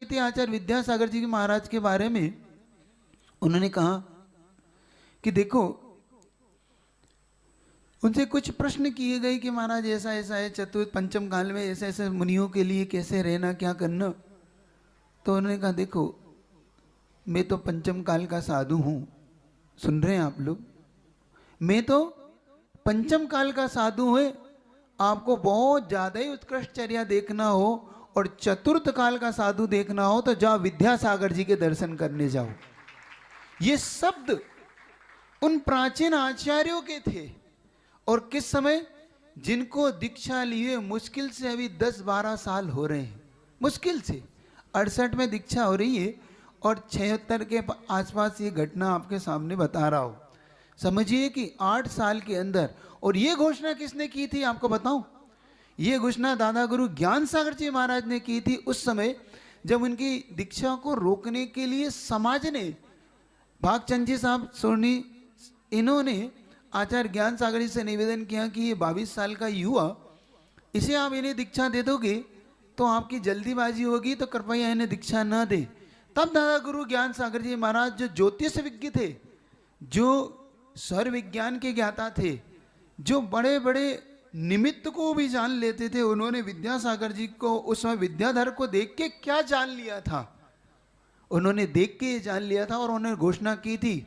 थी आचार्य विद्यासागर जी महाराज के बारे में। उन्होंने कहा कि देखो, उनसे कुछ प्रश्न किए गए कि महाराज ऐसा ऐसा है, चतुर्थ पंचम काल में ऐसे ऐसे मुनियों के लिए कैसे रहना, क्या करना। तो उन्होंने कहा देखो, मैं तो पंचम काल का साधु हूँ, सुन रहे हैं आप लोग, मैं तो पंचम काल का साधु है। आपको बहुत ज्यादा ही उत्कृष्ट चर्या देखना हो और चतुर्थ काल का साधु देखना हो तो जाओ विद्यासागर जी के दर्शन करने जाओ। ये शब्द उन प्राचीन आचार्यों के थे। और किस समय, जिनको दीक्षा लिए मुश्किल से अभी 10-12 साल हो रहे हैं, मुश्किल से 68 में दीक्षा हो रही है और 76 के आसपास ये घटना आपके सामने बता रहा हूं। समझिए कि 8 साल के अंदर। और ये घोषणा किसने की थी आपको बताऊं? ये घोषणा दादा गुरु ज्ञान सागर जी महाराज ने की थी उस समय जब उनकी दीक्षा को रोकने के लिए समाज ने, भागचंद जी साहब सोनी, इन्होंने आचार्य ज्ञान सागर जी से निवेदन किया कि ये 22 साल का युवा, इसे आप इन्हें दीक्षा दे दोगे तो आपकी जल्दीबाजी होगी, तो कृपया इन्हें दीक्षा न दे। तब दादा गुरु ज्ञान सागर जी महाराज, जो ज्योतिष विज्ञ थे, जो सौर विज्ञान के ज्ञाता थे, जो बड़े बड़े निमित्त को भी जान लेते थे, उन्होंने विद्यासागर जी को उस समय विद्याधर को देख के क्या जान लिया था, उन्होंने देख के जान लिया था। और उन्होंने घोषणा की थी,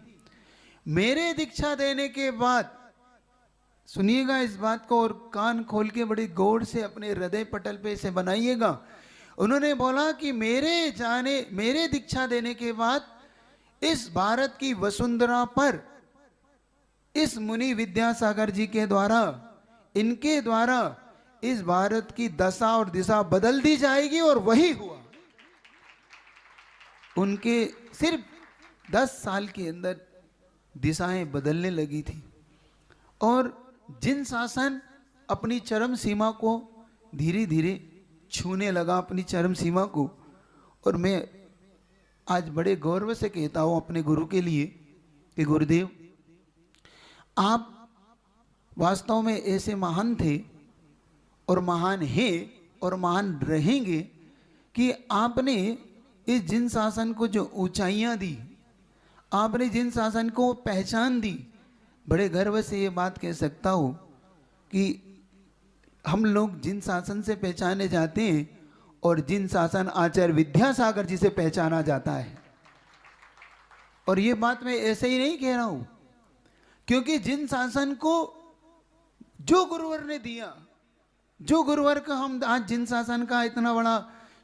मेरे दीक्षा देने के बाद, सुनिएगा इस बात को और कान खोल के बड़ी गौर से अपने हृदय पटल पे इसे बनाइएगा। उन्होंने बोला कि मेरे दीक्षा देने के बाद इस भारत की वसुंधरा पर इस मुनि विद्यासागर जी के द्वारा, इनके द्वारा इस भारत की दशा और दिशा बदल दी जाएगी। और वही हुआ। उनके सिर्फ 10 साल के अंदर दिशाएं बदलने लगी थी। और जिन शासन अपनी चरम सीमा को धीरे धीरे छूने लगा, अपनी चरम सीमा को। और मैं आज बड़े गौरव से कहता हूं अपने गुरु के लिए कि गुरुदेव, आप वास्तव में ऐसे महान थे और महान हैं और महान रहेंगे कि आपने इस जिन शासन को जो ऊंचाइयां दी, आपने जिन शासन को पहचान दी, बड़े गर्व से ये बात कह सकता हूँ कि हम लोग जिन शासन से पहचाने जाते हैं और जिन शासन आचार्य विद्यासागर जी से पहचाना जाता है। और ये बात मैं ऐसे ही नहीं कह रहा हूँ, क्योंकि जिन शासन को जो गुरुवर ने दिया, जो गुरुवर का हम आज जिन शासन का इतना बड़ा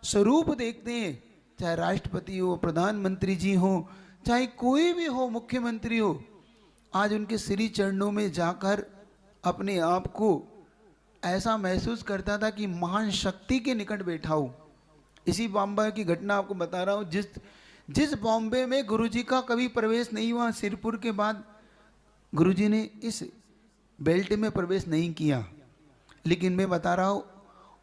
स्वरूप देखते हैं, चाहे राष्ट्रपति हो, प्रधानमंत्री जी हो, चाहे कोई भी हो, मुख्यमंत्री हो, आज उनके श्री चरणों में जाकर अपने आप को ऐसा महसूस करता था कि महान शक्ति के निकट बैठा हूँ। इसी बॉम्बे की घटना आपको बता रहा हूँ। जिस बॉम्बे में गुरुजी का कभी प्रवेश नहीं हुआ, सिरपुर के बाद गुरुजी ने इस बेल्ट में प्रवेश नहीं किया, लेकिन मैं बता रहा हूँ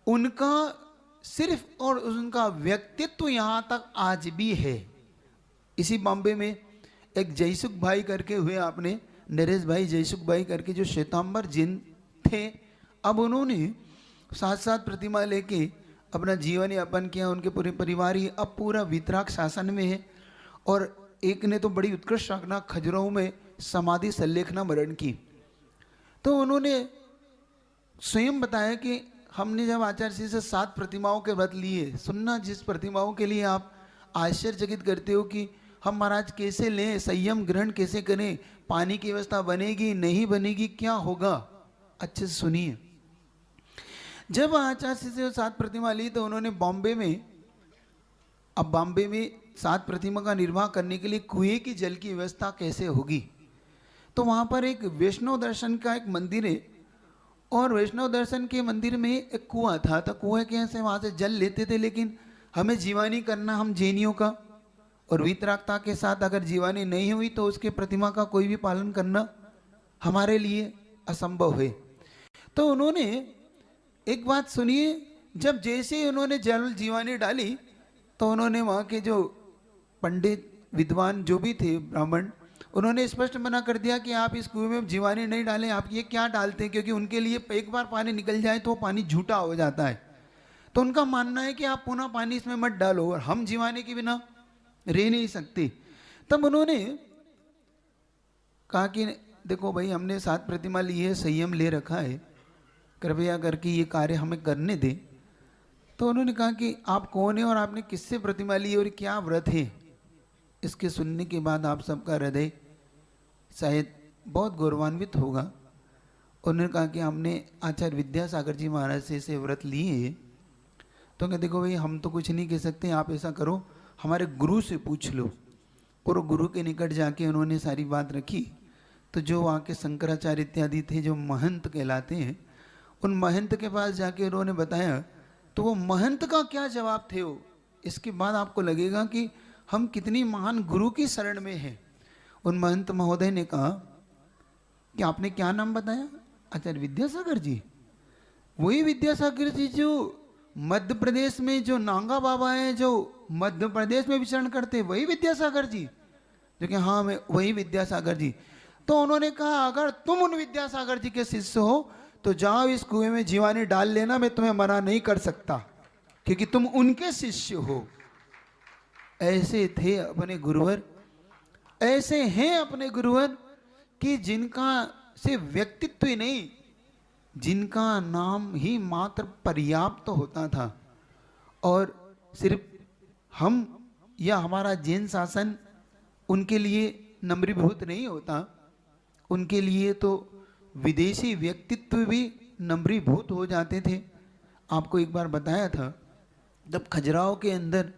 उनका सिर्फ और उनका व्यक्तित्व यहाँ तक आज भी है। इसी बॉम्बे में एक जयसुख भाई करके हुए, आपने नरेश भाई जयसुख भाई करके, जो श्वेतांबर जिन थे, अब उन्होंने साथ साथ प्रतिमा लेके अपना जीवन यापन किया। उनके पूरे परिवार ही अब पूरा वीतराग शासन में है। और एक ने तो बड़ी उत्कृष्ट रखना खजुराहो में समाधि संलेखना मरण की। तो उन्होंने स्वयं बताया कि हमने जब आचार्य जी से 7 प्रतिमाओं के व्रत लिए, सुनना, जिस प्रतिमाओं के लिए आप आश्चर्यचकित करते हो कि हम महाराज कैसे लें, संयम ग्रहण कैसे करें, पानी की व्यवस्था बनेगी नहीं बनेगी, क्या होगा, अच्छे से सुनिए। जब आचार्य से 7 प्रतिमा ली तो उन्होंने बॉम्बे में, अब बॉम्बे में 7 प्रतिमा का निर्वाह करने के लिए कुएं की जल की व्यवस्था कैसे होगी। तो वहाँ पर एक वैष्णव दर्शन का एक मंदिर है और वैष्णव दर्शन के मंदिर में एक कुआं था। तो कुएं के से वहाँ से जल लेते थे, लेकिन हमें जीवानी करना, हम जैनियों का, और वितरागता के साथ अगर जीवानी नहीं हुई तो उसके प्रतिमा का कोई भी पालन करना हमारे लिए असंभव है। तो उन्होंने एक बात सुनिए, जब जैसे ही उन्होंने जल जीवानी डाली तो उन्होंने वहाँ के जो पंडित विद्वान जो भी थे ब्राह्मण, उन्होंने स्पष्ट मना कर दिया कि आप इस कुएं में जीवानी नहीं डालें, आप ये क्या डालते हैं, क्योंकि उनके लिए एक बार पानी निकल जाए तो पानी झूठा हो जाता है। तो उनका मानना है कि आप पुनः पानी इसमें मत डालो, और हम जीवाने के बिना रह नहीं सकते। तब उन्होंने कहा कि देखो भाई, हमने 7 प्रतिमा ली है, संयम ले रखा है, कृपया करके ये कार्य हमें करने दें। तो उन्होंने कहा कि आप कौन है और आपने किससे प्रतिमा ली और क्या व्रत है। इसके सुनने के बाद आप सबका हृदय शायद बहुत गौरवान्वित होगा। उन्होंने कहा कि हमने आचार्य विद्यासागर जी महाराज से ऐसे व्रत लिए हैं। तो कहते देखो भाई, हम तो कुछ नहीं कह सकते, आप ऐसा करो हमारे गुरु से पूछ लो। और गुरु के निकट जाके उन्होंने सारी बात रखी। तो जो वहाँ के शंकराचार्य इत्यादि थे, जो महंत कहलाते हैं, उन महंत के पास जाके उन्होंने बताया। तो वो महंत का क्या जवाब थे वो, इसके बाद आपको लगेगा कि हम कितनी महान गुरु की शरण में हैं। उन महंत महोदय ने कहा कि आपने क्या नाम बताया? आचार्य विद्यासागर जी। वही विद्यासागर जी जो मध्य प्रदेश में जो नांगा बाबा हैं, जो मध्य प्रदेश में विचरण करते, वही विद्यासागर जी? जो कि हाँ, मैं वही विद्यासागर जी। तो उन्होंने कहा अगर तुम उन विद्यासागर जी के शिष्य हो तो जाओ इस कुएं में जीवानी डाल लेना, मैं तुम्हें मना नहीं कर सकता, क्योंकि तुम उनके शिष्य हो। ऐसे थे अपने गुरुवर, ऐसे हैं अपने गुरुवर कि जिनका से व्यक्तित्व ही नहीं, जिनका नाम ही मात्र पर्याप्त होता था। और सिर्फ हम या हमारा जैन शासन उनके लिए नम्रीभूत नहीं होता, उनके लिए तो विदेशी व्यक्तित्व भी नम्रीभूत हो जाते थे। आपको एक बार बताया था, जब खजुराहो के अंदर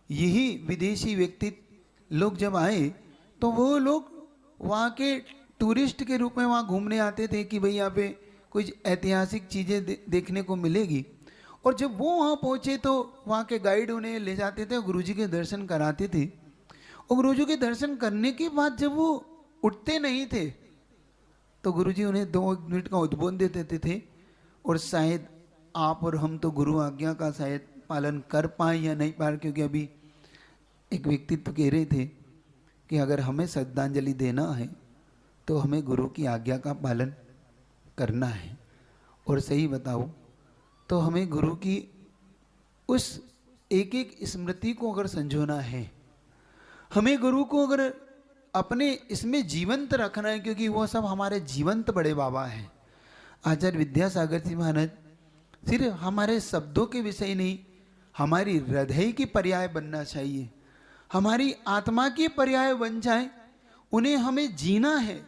यही विदेशी व्यक्तित्व लोग जब आए तो वो लोग वहाँ के टूरिस्ट के रूप में वहाँ घूमने आते थे कि भाई यहाँ पे कुछ ऐतिहासिक चीज़ें देखने को मिलेगी। और जब वो वहाँ पहुँचे तो वहाँ के गाइड उन्हें ले जाते थे, गुरुजी के दर्शन कराते थे। और गुरुजी के दर्शन करने के बाद जब वो उठते नहीं थे तो गुरुजी उन्हें 2 मिनट का उद्बोधन दे देते थे। और शायद आप और हम तो गुरु आज्ञा का शायद पालन कर पाए या नहीं पाए, क्योंकि अभी एक व्यक्तित्व कह रहे थे कि अगर हमें श्रद्धांजलि देना है तो हमें गुरु की आज्ञा का पालन करना है। और सही बताओ तो हमें गुरु की उस एक एक स्मृति को अगर संजोना है, हमें गुरु को अगर अपने इसमें जीवंत रखना है, क्योंकि वो सब हमारे जीवंत बड़े बाबा हैं। आचार्य विद्यासागर जी महाराज सिर्फ हमारे शब्दों के विषय नहीं, हमारी हृदय की पर्याय बनना चाहिए, हमारी आत्मा की पर्याय बन जाए। उन्हें हमें जीना है,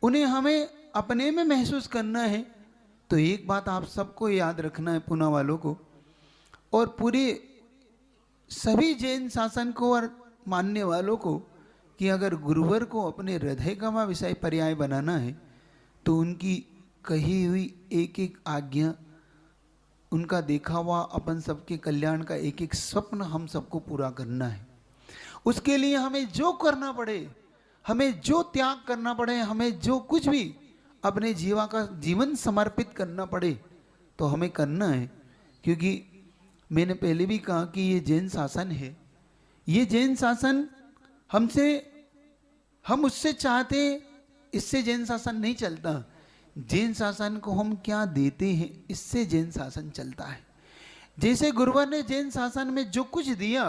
उन्हें हमें अपने में महसूस करना है। तो एक बात आप सबको याद रखना है, पुणे वालों को और पूरे सभी जैन शासन को और मानने वालों को, कि अगर गुरुवर को अपने हृदय का विषय पर्याय बनाना है तो उनकी कही हुई एक एक आज्ञा, उनका देखा हुआ अपन सबके कल्याण का एक एक स्वप्न हम सबको पूरा करना है। उसके लिए हमें जो करना पड़े, हमें जो त्याग करना पड़े, हमें जो कुछ भी अपने जीवन समर्पित करना पड़े तो हमें करना है। क्योंकि मैंने पहले भी कहा कि ये जैन शासन है, ये जैन शासन हम उससे चाहते, इससे जैन शासन नहीं चलता। जैन शासन को हम क्या देते हैं, इससे जैन शासन चलता है। जैसे गुरुवर ने जैन शासन में जो कुछ दिया,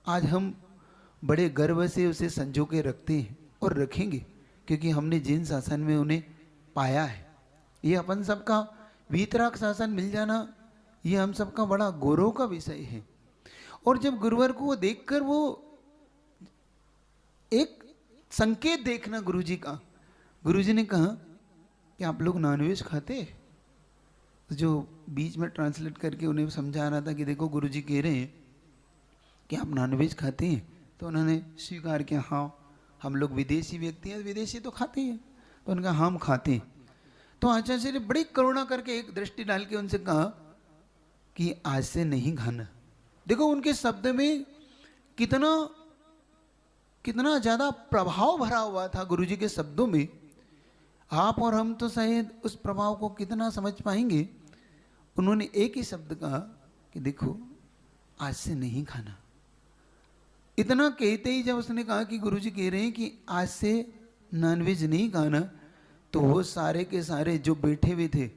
आज हम बड़े गर्व से उसे संजो के रखते हैं और रखेंगे, क्योंकि हमने जैन शासन में उन्हें पाया है। ये अपन सबका वीतराग शासन मिल जाना, ये हम सबका बड़ा गौरव का विषय है। और जब गुरुवर को वो देखकर, वो एक संकेत देखना गुरुजी का, गुरुजी ने कहा कि आप लोग नॉनवेज खाते? जो बीच में ट्रांसलेट करके उन्हें समझा रहा था कि देखो गुरुजी कह रहे हैं कि आप नॉनवेज खाते हैं। तो उन्होंने स्वीकार किया, हाँ हम लोग विदेशी व्यक्ति हैं, विदेशी तो खाते हैं। तो उनका हम खाते हैं। तो आचार्य ने बड़ी करुणा करके एक दृष्टि डाल के उनसे कहा कि आज से नहीं खाना। देखो उनके शब्द में कितना ज्यादा प्रभाव भरा हुआ था गुरुजी के शब्दों में। आप और हम तो शायद उस प्रभाव को कितना समझ पाएंगे। उन्होंने एक ही शब्द कहा कि देखो आज से नहीं खाना। इतना कहते ही जब उसने कहा कि गुरुजी कह रहे हैं कि आज से नॉनवेज नहीं खाना, तो वो सारे के सारे जो बैठे हुए थे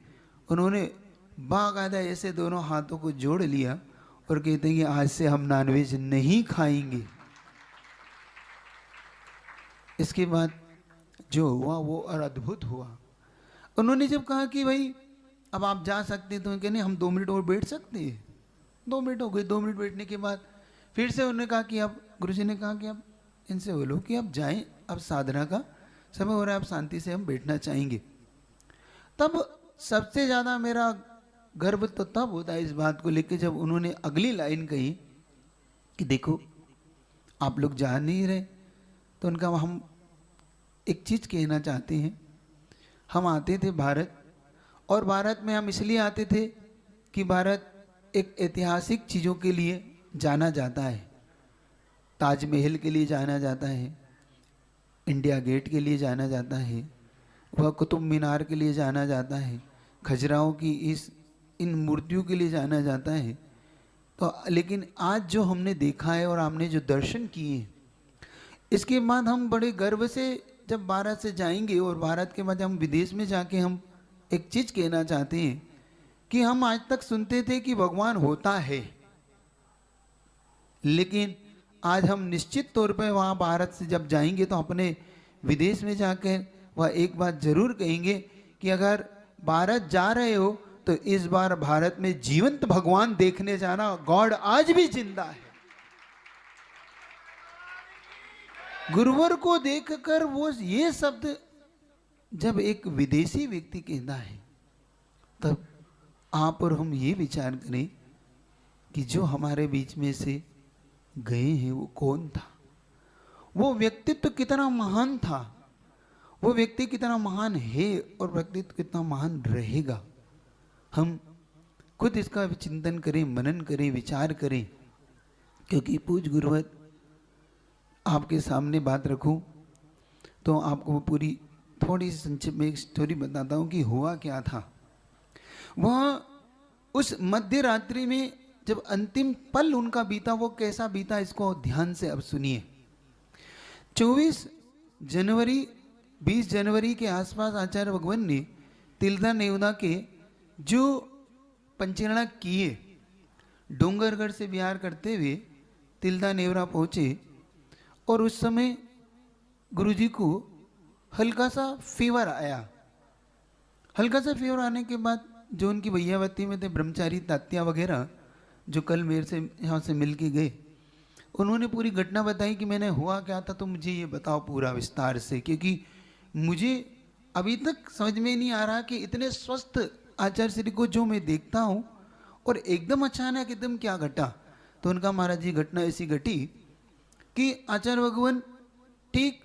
उन्होंने बाकायदा ऐसे दोनों हाथों को जोड़ लिया और कहते हैं कि आज से हम नॉनवेज नहीं खाएंगे। इसके बाद जो हुआ वो और अद्भुत हुआ। उन्होंने जब कहा कि भाई अब आप जा सकते हैं, तो कहने हम 2 मिनट और बैठ सकते हैं। 2 मिनट हो गए। 2 मिनट बैठने के बाद फिर से उन्होंने कहा कि अब गुरुजी ने कहा कि अब इनसे बोलो कि अब जाएं, अब साधना का समय हो रहा है, अब शांति से हम बैठना चाहेंगे। तब सबसे ज़्यादा मेरा गर्व तो तब होता है इस बात को लेकर जब उन्होंने अगली लाइन कही कि देखो आप लोग जा नहीं रहे, तो उनका हम एक चीज़ कहना चाहते हैं। हम आते थे भारत, और भारत में हम इसलिए आते थे कि भारत एक ऐतिहासिक चीज़ों के लिए जाना जाता है। ताजमहल के लिए जाना जाता है, इंडिया गेट के लिए जाना जाता है, वह कुतुब मीनार के लिए जाना जाता है, खजुराहो की इन मूर्तियों के लिए जाना जाता है। तो लेकिन आज जो हमने देखा है और हमने जो दर्शन किए, इसके बाद हम बड़े गर्व से जब भारत से जाएंगे और भारत के बाद हम विदेश में जाके हम एक चीज़ कहना चाहते हैं कि हम आज तक सुनते थे कि भगवान होता है, लेकिन आज हम निश्चित तौर पर वहाँ भारत से जब जाएंगे तो अपने विदेश में जाकर वह एक बात जरूर कहेंगे कि अगर भारत जा रहे हो तो इस बार भारत में जीवंत भगवान देखने जाना, गॉड आज भी जिंदा है। गुरुवर को देखकर वो ये शब्द जब एक विदेशी व्यक्ति कहता है, तब आप और हम ये विचार करें कि जो हमारे बीच में से गए हैं वो कौन था, वो व्यक्तित्व कितना महान था, वो व्यक्ति कितना महान है और व्यक्तित्व कितना महान रहेगा। हम खुद इसका चिंतन करें, मनन करें, विचार करें। क्योंकि पूज्य गुरुवर आपके सामने बात रखूं तो आपको पूरी थोड़ी सी संक्षिप्त में एक स्टोरी बताता हूं कि हुआ क्या था। वह उस मध्य रात्रि में जब अंतिम पल उनका बीता, वो कैसा बीता इसको ध्यान से अब सुनिए। 24 जनवरी 20 जनवरी के आसपास आचार्य भगवान ने तिलदा नेवदा के जो पंचरणा किए, डोंगरगढ़ से बिहार करते हुए तिलदा नेवरा पहुँचे, और उस समय गुरुजी को हल्का सा फीवर आया। हल्का सा फीवर आने के बाद जो उनकी भैयावती में थे ब्रह्मचारी तात्या वगैरह, जो कल मेरे से यहाँ से मिल के गए, उन्होंने पूरी घटना बताई कि मैंने हुआ क्या था, तो मुझे ये बताओ पूरा विस्तार से, क्योंकि मुझे अभी तक समझ में नहीं आ रहा कि इतने स्वस्थ आचार्य श्री को जो मैं देखता हूँ और एकदम अचानक एकदम क्या घटा। तो उनका महाराज जी घटना ऐसी घटी कि आचार्य भगवान ठीक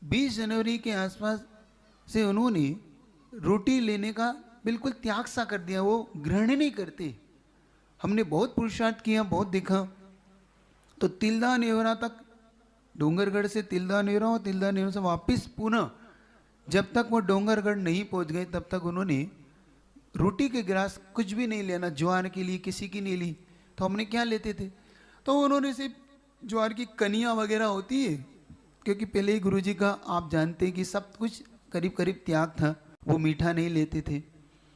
20 जनवरी के आसपास से उन्होंने रोटी लेने का बिल्कुल त्याग सा कर दिया, वो ग्रहण नहीं करते। हमने बहुत पुरुषार्थ किया, बहुत देखा, तो तिलदा नेवरा तक, डोंगरगढ़ से तिलदा नेवरा और तिलदा नेवरा से वापस पुनः जब तक वो डोंगरगढ़ नहीं पहुंच गए तब तक उन्होंने रोटी के गिलास कुछ भी नहीं लेना, ज्वार के लिए किसी की नहीं ली। तो हमने क्या लेते थे, तो उन्होंने सिर्फ ज्वार की कनियाँ वगैरह होती है, क्योंकि पहले ही गुरुजी का आप जानते हैं कि सब कुछ करीब करीब त्याग था। वो मीठा नहीं लेते थे,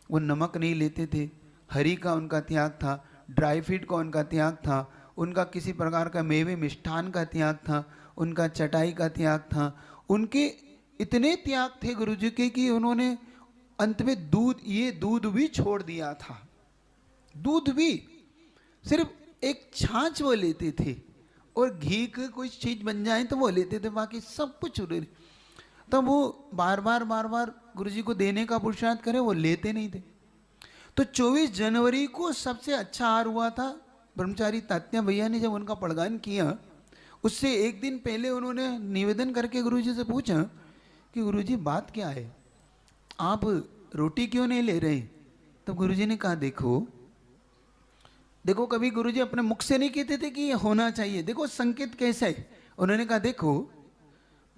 वो नमक नहीं लेते थे, हरी का उनका त्याग था, ड्राई फ्रूट का उनका त्याग था, उनका किसी प्रकार का मेवे मिष्ठान का त्याग था, उनका चटाई का त्याग था। उनके इतने त्याग थे गुरुजी के कि उन्होंने अंत में दूध भी छोड़ दिया था। दूध भी सिर्फ एक छाछ वो लेते थे, और घी की कोई चीज बन जाए तो वो लेते थे, बाकी सब कुछ। तब वो बार बार गुरुजी को देने का पुरुषार्थ करे, वो लेते नहीं थे। तो 24 जनवरी को सबसे अच्छा आहार हुआ था। ब्रह्मचारी तात्या भैया ने जब उनका पड़गान किया, उससे एक दिन पहले उन्होंने निवेदन करके गुरुजी से पूछा कि गुरुजी बात क्या है, आप रोटी क्यों नहीं ले रहे। तो गुरुजी ने कहा देखो कभी गुरुजी अपने मुख से नहीं कहते थे कि ये होना चाहिए, देखो संकेत कैसा है। उन्होंने कहा देखो,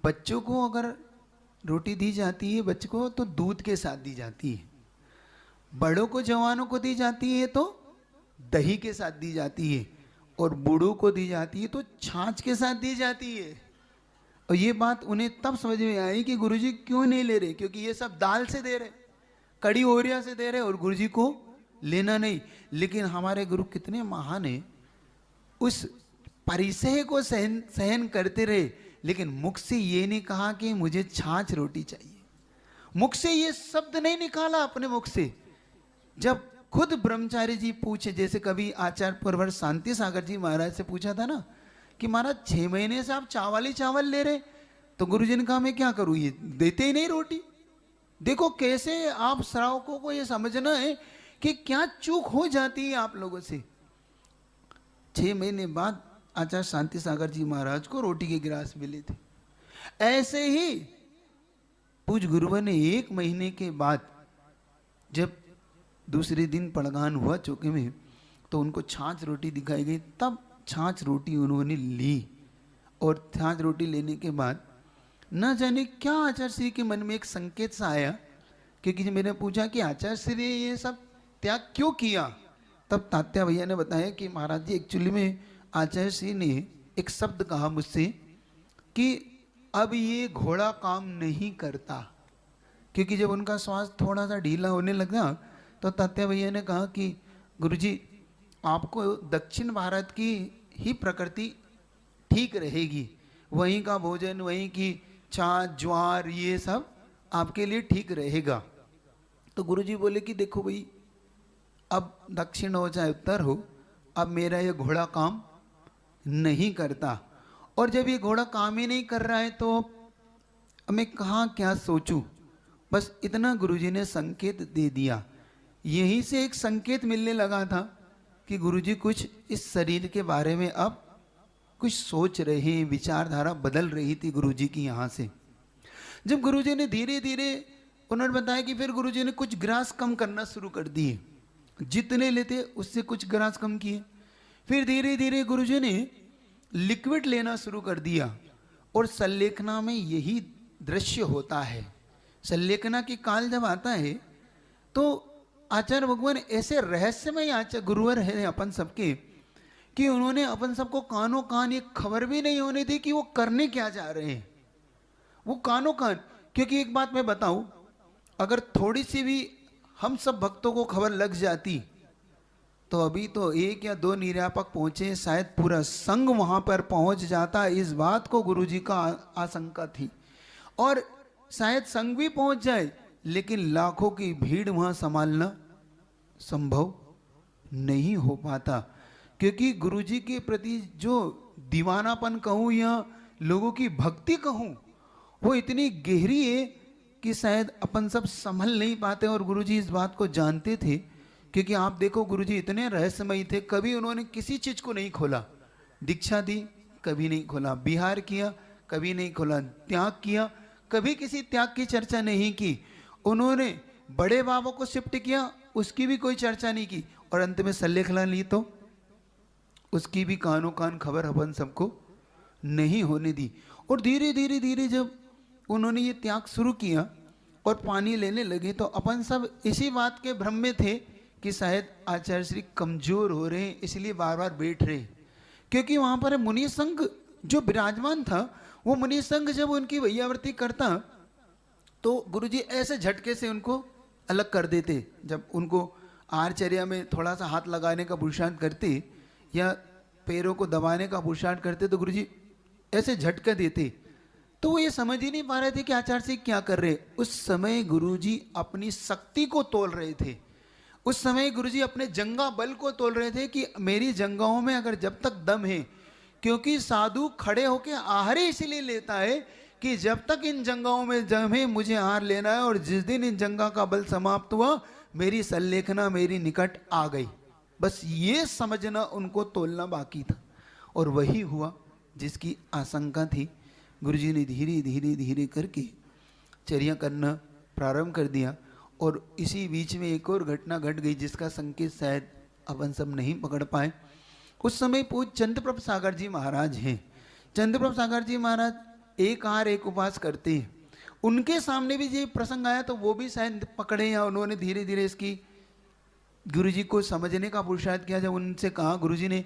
बच्चों को अगर रोटी दी जाती है बच्चों को तो दूध के साथ दी जाती है, बड़ों को जवानों को दी जाती है तो दही के साथ दी जाती है, और बूढ़ों को दी जाती है तो छाछ के साथ दी जाती है। और ये बात उन्हें तब समझ में आई कि गुरुजी क्यों नहीं ले रहे, क्योंकि ये सब दाल से दे रहे, कड़ी ओरिया से दे रहे, और गुरुजी को लेना नहीं। लेकिन हमारे गुरु कितने महान है, उस परिसह को सहन सहन करते रहे, लेकिन मुख से ये नहीं कहा कि मुझे छाछ रोटी चाहिए। मुख से ये शब्द नहीं निकाला अपने मुख से। जब खुद ब्रह्मचारी जी पूछे, जैसे कभी आचार्य पुरवर शांति सागर जी महाराज से पूछा था ना कि महाराज 6 महीने से आप चावल ही चावल ले रहे, तो गुरुजी ने कहा मैं क्या करूं, ये देते ही नहीं रोटी। देखो कैसे आप श्रावकों को ये समझना है कि क्या चूक हो जाती है आप लोगों से। 6 महीने बाद आचार्य शांति सागर जी महाराज को रोटी के गिलास मिले थे। ऐसे ही पूज गुरुवर ने 1 महीने के बाद जब दूसरे दिन पड़गान हुआ चौके में, तो उनको छाछ रोटी दिखाई गई। तब छाछ रोटी उन्होंने ली, और छाछ रोटी लेने के बाद न जाने क्या आचार्य श्री के मन में एक संकेत सा आया, क्योंकि जब मैंने पूछा कि आचार्य श्री ये सब त्याग क्यों किया, तब तात्या भैया ने बताया कि महाराज जी एक्चुअली में आचार्य श्री ने एक शब्द कहा मुझसे कि अब ये घोड़ा काम नहीं करता। क्योंकि जब उनका श्वास थोड़ा सा ढीला होने लगा, तो तात्या भैया ने कहा कि गुरुजी आपको दक्षिण भारत की ही प्रकृति ठीक रहेगी, वहीं का भोजन, वहीं की छाछ ज्वार ये सब आपके लिए ठीक रहेगा। तो गुरुजी बोले कि देखो भाई, अब दक्षिण हो चाहे उत्तर हो, अब मेरा ये घोड़ा काम नहीं करता, और जब ये घोड़ा काम ही नहीं कर रहा है तो मैं कहाँ क्या सोचूं। बस इतना गुरुजी ने संकेत दे दिया। यहीं से एक संकेत मिलने लगा था कि गुरुजी कुछ इस शरीर के बारे में अब कुछ सोच रहे हैं, विचारधारा बदल रही थी गुरुजी की। यहाँ से जब गुरुजी ने धीरे धीरे, उन्होंने बताया कि फिर गुरुजी ने कुछ ग्रास कम करना शुरू कर दिए, जितने लेते उससे कुछ ग्रास कम किए। फिर धीरे धीरे गुरुजी ने लिक्विड लेना शुरू कर दिया, और संलेखना में यही दृश्य होता है। संलेखना की काल जब आता है तो आचार्य भगवान ऐसे रहस्यमय आचार्य गुरुवर है अपन सबके, कि उन्होंने अपन सबको कानों कान ये खबर भी नहीं होने दी कि वो करने क्या जा रहे हैं। वो कानों कान, क्योंकि एक बात मैं बताऊं, अगर थोड़ी सी भी हम सब भक्तों को खबर लग जाती तो अभी तो 1 या 2 निर्यापक पहुंचे, शायद पूरा संघ वहां पर पहुंच जाता। इस बात को गुरुजी का आशंका थी, और शायद संघ भी पहुंच जाए, लेकिन लाखों की भीड़ वहां संभालना संभव नहीं हो पाता। क्योंकि गुरुजी के प्रति जो दीवानापन कहूं या लोगों की भक्ति कहूं, वो इतनी गहरी है कि शायद अपन सब संभल नहीं पाते। और गुरुजी इस बात को जानते थे, क्योंकि आप देखो गुरुजी इतने रहस्यमयी थे, कभी उन्होंने किसी चीज को नहीं खोला। दीक्षा दी, कभी नहीं खोला। बिहार किया, कभी नहीं खोला। त्याग किया, कभी किसी त्याग की चर्चा नहीं की। उन्होंने बड़े बाबा को शिफ्ट किया, उसकी भी कोई चर्चा नहीं की। और अंत में संलेखना ली तो उसकी भी कानों कान खबर अपन सबको नहीं होने दी। और धीरे धीरे धीरे जब उन्होंने ये त्याग शुरू किया और पानी लेने लगे, तो अपन सब इसी बात के भ्रम में थे कि शायद आचार्य श्री कमजोर हो रहे हैं, इसलिए बार बार बैठ रहे। क्योंकि वहां पर मुनि संघ जो विराजमान था, वो मुनि संघ जब उनकी वैयावर्ती करता तो गुरुजी ऐसे झटके से उनको अलग कर देते। जब उनको आहारचर्या में थोड़ा सा हाथ लगाने का पुरुषार्थ करते या पैरों को दबाने का पुरुषार्थ करते, तो गुरुजी ऐसे झटका देते। तो वो ये समझ ही नहीं पा रहे थे कि आचार्य सिंह क्या कर रहे। उस समय गुरुजी अपनी शक्ति को तोल रहे थे। उस समय गुरुजी अपने जंगा बल को तोल रहे थे कि मेरी जंगाओं में अगर जब तक दम है, क्योंकि साधु खड़े होके आहार इसलिए लेता है कि जब तक इन जंगाओं में दम है मुझे आहार लेना है, और जिस दिन इन जंगा का बल समाप्त हुआ मेरी संलेखना मेरी निकट आ गई। बस ये समझना उनको तोलना बाकी था, और वही हुआ जिसकी आशंका थी। गुरुजी ने धीरे धीरे धीरे करके चर्या करना प्रारंभ कर दिया। और इसी बीच में एक और घटना घट गई जिसका संकेत शायद अपन सब नहीं पकड़ पाए। उस समय पूज्य चंद्रप्रभ सागर जी महाराज हैं। चंद्रप्रभ सागर जी महाराज एक आहार एक उपवास करते हैं। उनके सामने भी ये प्रसंग आया तो वो भी शायद पकड़े, या उन्होंने धीरे धीरे इसकी गुरुजी को समझने का पुरुषार्थ किया। जब उनसे कहा गुरुजी ने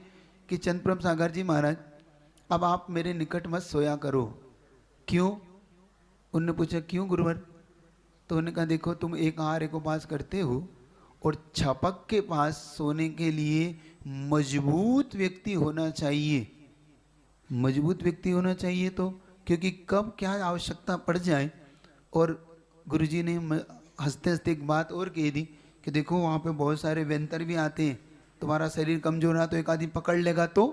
कि चंद्रप्रभ सागर जी महाराज अब आप मेरे निकट मत सोया करो। क्यों? उनने पूछा क्यों गुरुवर? तो उन्होंने कहा देखो तुम एक आहार एक उपवास करते हो और छपक के पास सोने के लिए मजबूत व्यक्ति होना चाहिए। मजबूत व्यक्ति होना चाहिए तो, क्योंकि कब क्या आवश्यकता पड़ जाए। और गुरुजी ने हंसते हंसते एक बात और कह दी कि देखो वहाँ पे बहुत सारे वेंतर भी आते हैं, तुम्हारा शरीर कमजोर है तो एक आदमी पकड़ लेगा। तो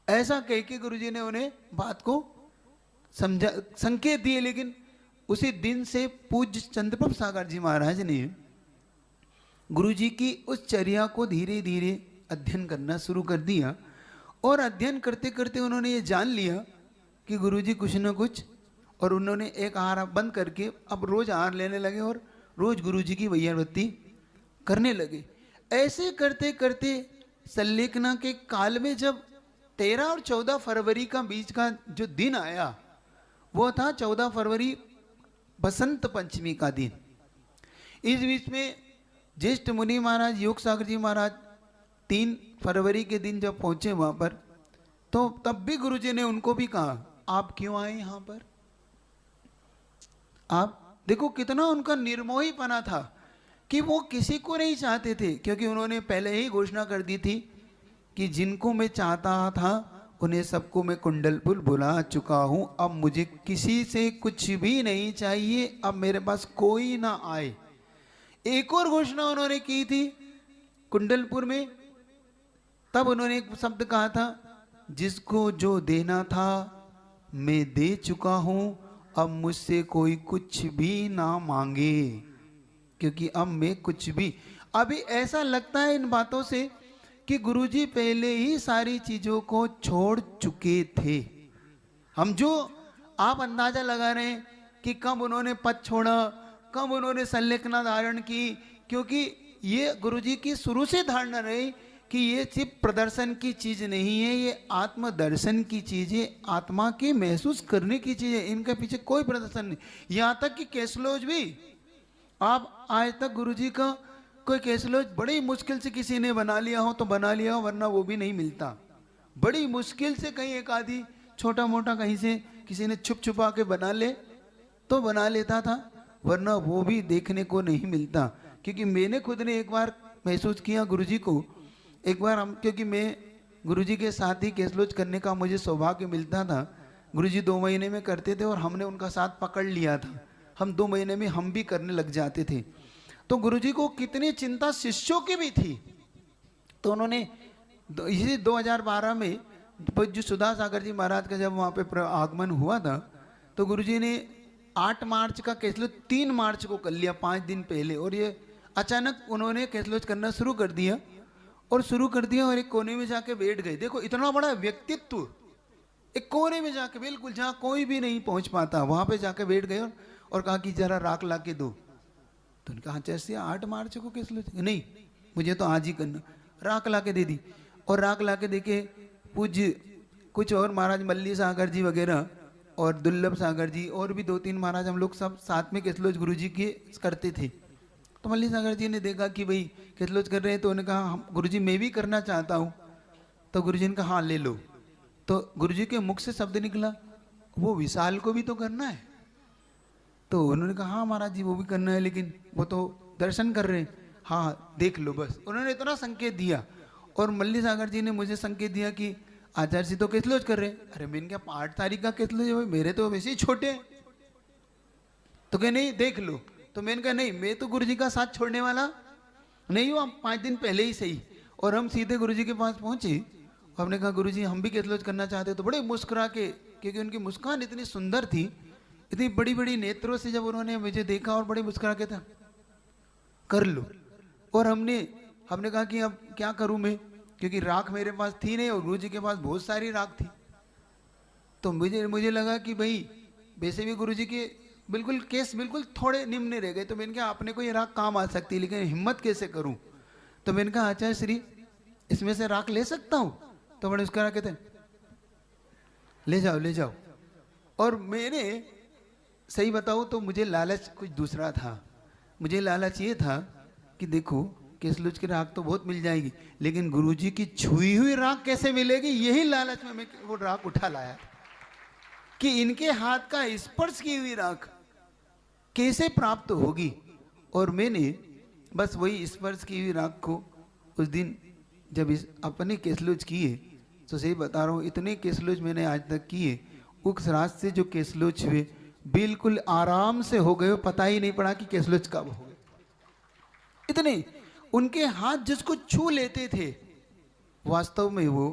ऐसा कह के गुरुजी ने उन्हें बात को समझा, संकेत दिए। लेकिन उसी दिन से पूज्य चंद्रप्रभ सागर जी महाराज ने गुरुजी की उस चर्या को धीरे धीरे अध्ययन करना शुरू कर दिया। और अध्ययन करते करते उन्होंने ये जान लिया कि गुरुजी कुछ न कुछ, और उन्होंने एक आहार बंद करके अब रोज आहार लेने लगे और रोज गुरुजी की वैयावृत्ति करने लगे। ऐसे करते करते संलेखना के काल में जब 13 और 14 फरवरी का बीच का जो दिन आया, वो था 14 फरवरी बसंत पंचमी का दिन। इस बीच में ज्येष्ठ मुनि महाराज योग सागर जी महाराज 3 फरवरी के दिन जब पहुंचे वहां पर, तो तब भी गुरुजी ने उनको भी कहा आप क्यों आए यहां पर। आप देखो कितना उनका निर्मोहीपना था कि वो किसी को नहीं चाहते थे, क्योंकि उन्होंने पहले ही घोषणा कर दी थी कि जिनको मैं चाहता था उन्हें सबको मैं कुंडलपुर बुला चुका हूं, अब मुझे किसी से कुछ भी नहीं चाहिए, अब मेरे पास कोई ना आए। एक और घोषणा उन्होंने की थी कुंडलपुर में, तब उन्होंने एक शब्द कहा था, जिसको जो देना था मैं दे चुका हूं, अब मुझसे कोई कुछ भी ना मांगे, क्योंकि अब मैं कुछ भी। अभी ऐसा लगता है इन बातों से कि गुरुजी पहले ही सारी चीजों को छोड़ चुके थे। हम जो आप अंदाजा लगा रहे हैं कि कब उन्होंने पद छोड़ा, कब उन्होंने संलेखना धारण की, क्योंकि ये गुरुजी की शुरू से धारणा रही कि ये सिर्फ प्रदर्शन की चीज नहीं है, ये आत्मदर्शन की चीज है, आत्मा के महसूस करने की चीज है। इनके पीछे कोई प्रदर्शन नहीं। यहाँ तक कि कैसलोज भी, आप आज तक गुरुजी का कोई कैसलोज बड़ी मुश्किल से किसी ने बना लिया हो तो बना लिया हो, वरना वो भी नहीं मिलता। बड़ी मुश्किल से कहीं एक आदि छोटा मोटा कहीं से किसी ने छुप छुपा के बना ले तो बना लेता था, वरना वो भी देखने को नहीं मिलता। क्योंकि मैंने खुद ने एक बार महसूस किया गुरुजी को, एक बार हम, क्योंकि मैं गुरुजी के साथ ही कैसलोज करने का मुझे सौभाग्य मिलता था। गुरुजी 2 महीने में करते थे और हमने उनका साथ पकड़ लिया था, हम 2 महीने में हम भी करने लग जाते थे। तो गुरुजी को कितनी चिंता शिष्यों की भी थी, तो उन्होंने इसी 2012 में पूज्य सुधा सागर जी महाराज का जब वहाँ पे आगमन हुआ था, तो गुरुजी ने 8 मार्च का कैसलोज 3 मार्च को कर लिया, 5 दिन पहले। और ये अचानक उन्होंने कैसलोज करना शुरू कर दिया और एक कोने में जाके बैठ गए। देखो इतना बड़ा व्यक्तित्व, एक कोने में जाके बिल्कुल जहाँ कोई भी नहीं पहुंच पाता, वहां पे जाके बैठ गए और कहा कि जरा राख ला के दो। तो उनका हाँ जैसे 8 मार्च को कैसलोज, नहीं मुझे तो आज ही करना। राख ला के दे दी और राख ला के देके पूज्य कुछ और महाराज मल्ली सागर जी वगैरह और दुर्लभ सागर जी और भी 2-3 महाराज, हम लोग सब साथ में कैसलोज गुरुजी के करते थे। तो मल्ली सागर जी ने देखा कि भाई कैसलोज कर रहे हैं, तो उन्होंने कहा गुरुजी मैं भी करना चाहता हूँ। तो गुरुजी ने कहा हाँ ले लो। तो गुरुजी के मुख से शब्द निकला, वो विशाल को भी तो करना है। तो उन्होंने कहा हाँ महाराज जी वो भी करना है, लेकिन वो तो दर्शन कर रहे हैं, हाँ देख लो बस। उन्होंने इतना संकेत दिया। और मल्ली सागर जी ने मुझे संकेत दिया कि आचार्य जी तो कैसलोज कर रहे हैं। अरे मैंने क्या 8 तारीख का कैसलोज है, मेरे तो वैसे ही छोटे हैं। तो कहे नहीं देख लो। तो मैंने कहा नहीं, मैं तो गुरुजी का साथ छोड़ने वाला नहीं हूँ, 5 दिन पहले ही सही। और हम सीधे गुरुजी के पास पहुंचे, हमने कहा गुरुजी हम भी कैसलोज करना चाहते हैं। तो बड़े मुस्कुरा के, क्योंकि उनकी मुस्कान इतनी सुंदर थी, इतनी बड़ी बड़ी नेत्रों से जब उन्होंने मुझे देखा और बड़े मुस्कुरा के था कर लो। और हमने कहा कि अब क्या करूं मैं, क्योंकि राख मेरे पास थी नहीं और गुरुजी के पास बहुत सारी राख थी। तो मुझे लगा कि भाई वैसे भी गुरुजी के बिल्कुल केस बिल्कुल थोड़े निम्न रह गए। तो मैंने कहा अपने को ये राख काम आ सकती है, लेकिन हिम्मत कैसे करूं। तो मैंने कहा आचार्य श्री इसमें से राख ले सकता हूं। तो बड़े उसका कहते ले जाओ ले जाओ। और मैंने सही बताऊं तो मुझे लालच कुछ दूसरा था। मुझे लालच ये था कि देखो कैसलोज की राख तो बहुत मिल जाएगी, लेकिन गुरुजी की छुई हुई राख कैसे मिलेगी, यही लालच में मैं वो राख उठा लाया कि इनके हाथ का स्पर्श की हुई राख कैसे प्राप्त होगी। और मैंने बस वही स्पर्श की हुई राख को उस दिन जब इस अपने केसलोज किए, तो सही बता रहा हूँ, इतने केसलोज मैंने आज तक किए, उस रात से जो केसलोज हुए बिल्कुल आराम से हो गए, पता ही नहीं पड़ा कि केसलोज कब हो गए। इतने उनके हाथ जिसको छू लेते थे वास्तव में वो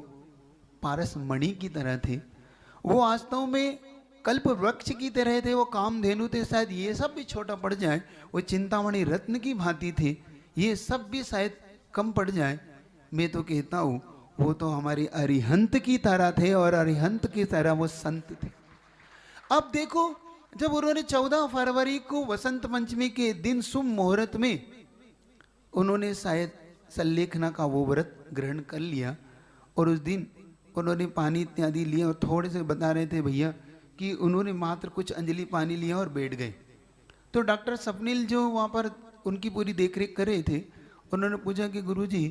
पारस मणि की तरह थे, वो वास्तव में कल्प वृक्ष की तरह थे, वो कामधेनु थे। शायद ये सब भी छोटा पड़ जाए, वो चिंतामणि रत्न की भांति थे, ये सब भी शायद कम पड़ जाए। मैं तो कहता हूँ वो तो हमारी अरिहंत की तरह थे और अरिहंत की तरह वो संत थे। अब देखो, जब उन्होंने 14 फरवरी को वसंत पंचमी के दिन शुभ मुहूर्त में उन्होंने शायद सल्लेखना का वो व्रत ग्रहण कर लिया, और उस दिन उन्होंने पानी इत्यादि लिया, और थोड़े से बता रहे थे भैया कि उन्होंने मात्र कुछ अंजलि पानी लिया और बैठ गए। तो डॉक्टर स्वप्निल जो वहाँ पर उनकी पूरी देखरेख कर रहे थे, उन्होंने पूछा कि गुरुजी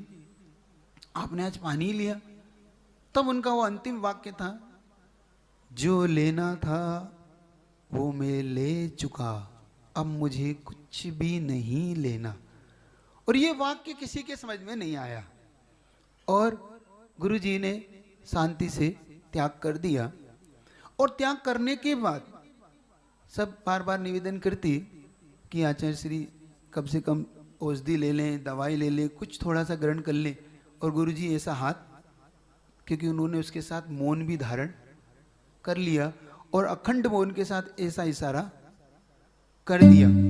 आपने आज पानी लिया? तब उनका वो अंतिम वाक्य था, जो लेना था वो मैं ले चुका, अब मुझे कुछ भी नहीं लेना। और ये वाक्य किसी के समझ में नहीं आया, और गुरुजी ने शांति से त्याग कर दिया। और त्याग करने के बाद सब बार बार निवेदन करती कि आचार्य श्री कम से कम औषधि ले लें, दवाई ले लें, कुछ थोड़ा सा ग्रहण कर लें। और गुरुजी ऐसा हाथ, क्योंकि उन्होंने उसके साथ मौन भी धारण कर लिया और अखंड मौन के साथ ऐसा इशारा कर दिया।